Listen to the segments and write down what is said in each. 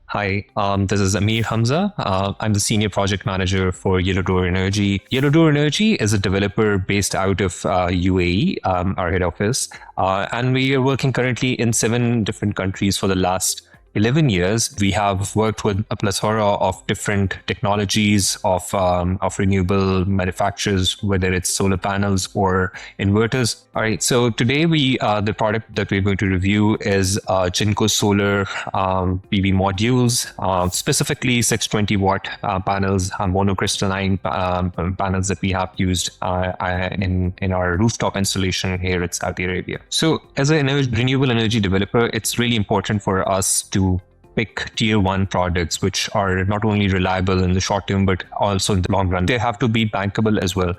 Hi, this is Ameer Hamza. I'm the senior project manager for Yellow Door Energy. Yellow Door Energy is a developer based out of UAE, our head office, and we are working currently in 7 different countries for the last 11 years. We have worked with a plethora of different technologies of renewable manufacturers, whether it's solar panels or inverters. All right, so today the product that we're going to review is Jinko Solar PV modules, specifically 620 watt panels, monocrystalline panels that we have used in our rooftop installation here in Saudi Arabia. So as a renewable energy developer, it's really important for us to pick tier one products which are not only reliable in the short term but also in the long run. They have to be bankable as well.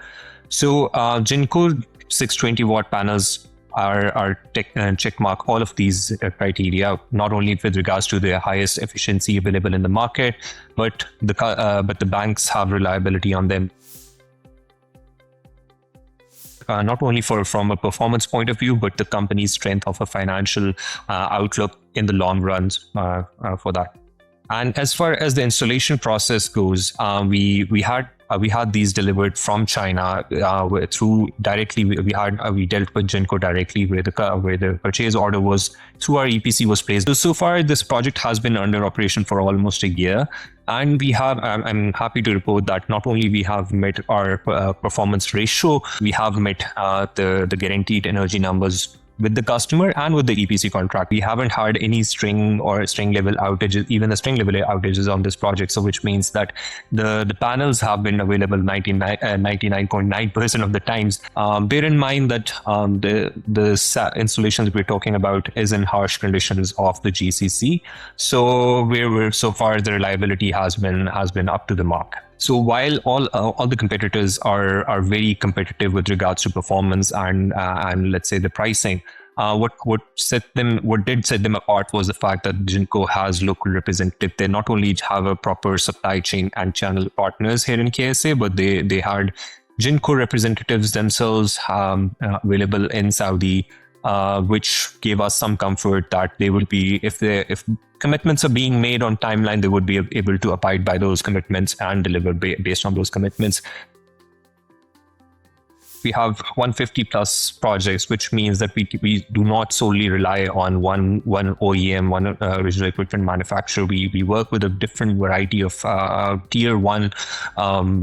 So Jinko 620 watt panels are check mark all of these criteria, not only with regards to the highest efficiency available in the market, but the banks have reliability on them. Not only from a performance point of view, but the company's strength of a financial outlook in the long run for that. And as far as the installation process goes, we had these delivered from China through directly. We dealt with Jinko directly, where the purchase order was through our EPC was placed. So far, this project has been under operation for almost a year, and I'm happy to report that not only we have met our performance ratio, we have met the guaranteed energy numbers with the customer and with the EPC contract. We haven't had any string level outages, even the string level outages on this project. So which means that the panels have been available 99.9% of the times. Bear in mind that the installations we're talking about is in harsh conditions of the GCC. So so far the reliability has been up to the mark. So while all the competitors are very competitive with regards to performance and let's say the pricing, what did set them apart was the fact that Jinko has local representative. They not only have a proper supply chain and channel partners here in KSA, but they had Jinko representatives themselves available in Saudi, which gave us some comfort that they would be, if commitments are being made on timeline, they would be able to abide by those commitments and deliver based on those commitments. We have 150 plus projects, which means that we do not solely rely on one OEM, one original equipment manufacturer. We work with a different variety of tier one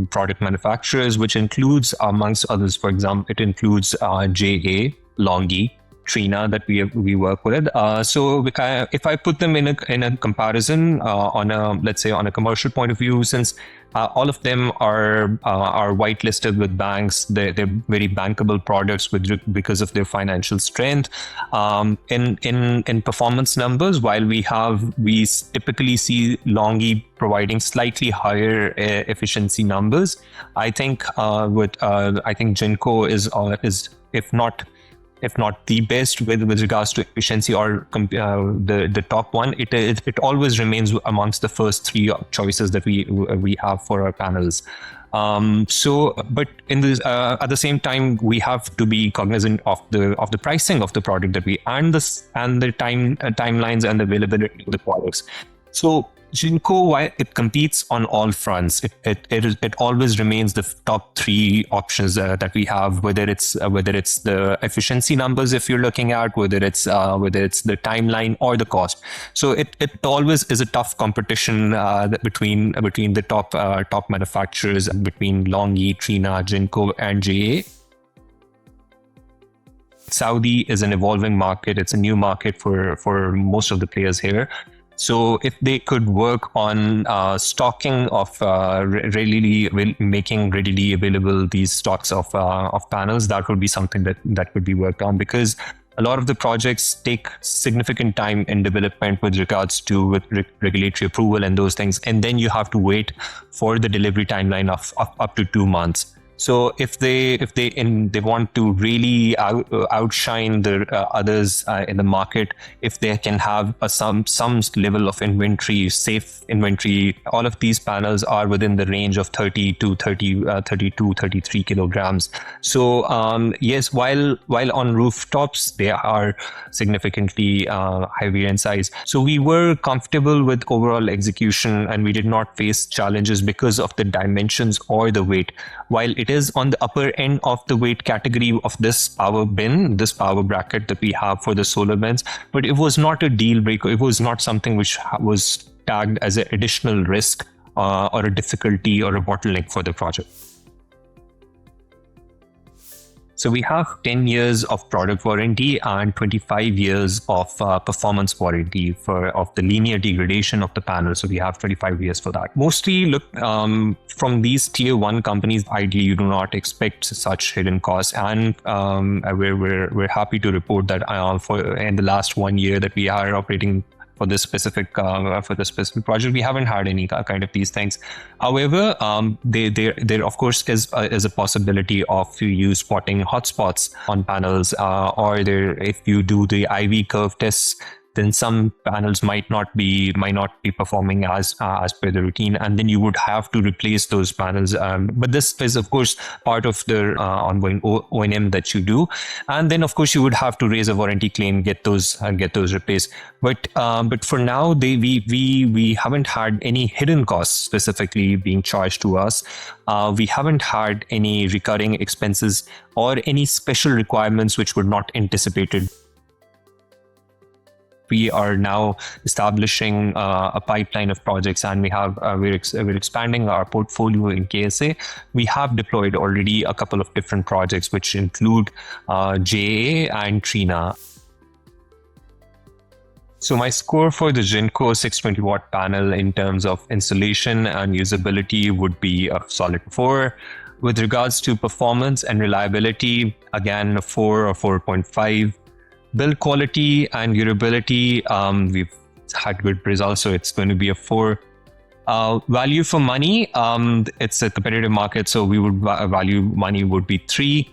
product manufacturers, which includes, amongst others, for example, it includes JA, Longi, Trina that we work with. So if I put them in a comparison let's say on a commercial point of view, since all of them are whitelisted with banks, they're very bankable products because of their financial strength. In performance numbers, while we typically see Longi providing slightly higher efficiency numbers, I think Jinko is if not the best with regards to efficiency or the top one. It always remains amongst the first three choices that we have for our panels. But in this, at the same time, we have to be cognizant of the pricing of the product that and the timelines and the availability of the products. So Jinko, while it competes on all fronts, it always remains the top three options that we have. Whether it's the efficiency numbers, if you're looking at whether it's the timeline or the cost. So it always is a tough competition between the top manufacturers, between Longi, Trina, Jinko, and JA. Saudi is an evolving market. It's a new market for most of the players here. So if they could work on stocking of making readily available these stocks of panels, that would be something that could be worked on, because a lot of the projects take significant time in development with regards to regulatory approval and those things, and then you have to wait for the delivery timeline of up to 2 months. So if they want to really outshine the others in the market, if they can have some level of inventory, safe inventory, all of these panels are within the range of 30 to 32, 33 kilograms. So yes, while on rooftops they are significantly heavier in size. So we were comfortable with overall execution, and we did not face challenges because of the dimensions or the weight. While it is on the upper end of the weight category of this power bracket that we have for the solar bins, but it was not a deal breaker. It was not something which was tagged as an additional risk or a difficulty or a bottleneck for the project. So we have 10 years of product warranty and 25 years of performance warranty of the linear degradation of the panel. So we have 25 years for that. Mostly, look, from these tier 1 companies, ideally you do not expect such hidden costs. And we're happy to report that in the last 1 year that we are operating for this specific project, we haven't had any kind of these things. However, there of course is a possibility of you spotting hotspots on panels, or if you do the IV curve tests, then some panels might not be performing as per the routine, and then you would have to replace those panels. But this is of course part of the ongoing O&M that you do, and then of course you would have to raise a warranty claim, get those replaced. But for now, we haven't had any hidden costs specifically being charged to us. We haven't had any recurring expenses or any special requirements which were not anticipated. We are now establishing a pipeline of projects, and we're expanding our portfolio in KSA. We have deployed already a couple of different projects, which include JA and Trina. So my score for the Jinko 620W panel in terms of installation and usability would be a solid 4. With regards to performance and reliability, again, a 4 or 4.5. Build quality and durability, we've had good results, so it's going to be a 4. Value for money, it's a competitive market, so we would value money would be 3.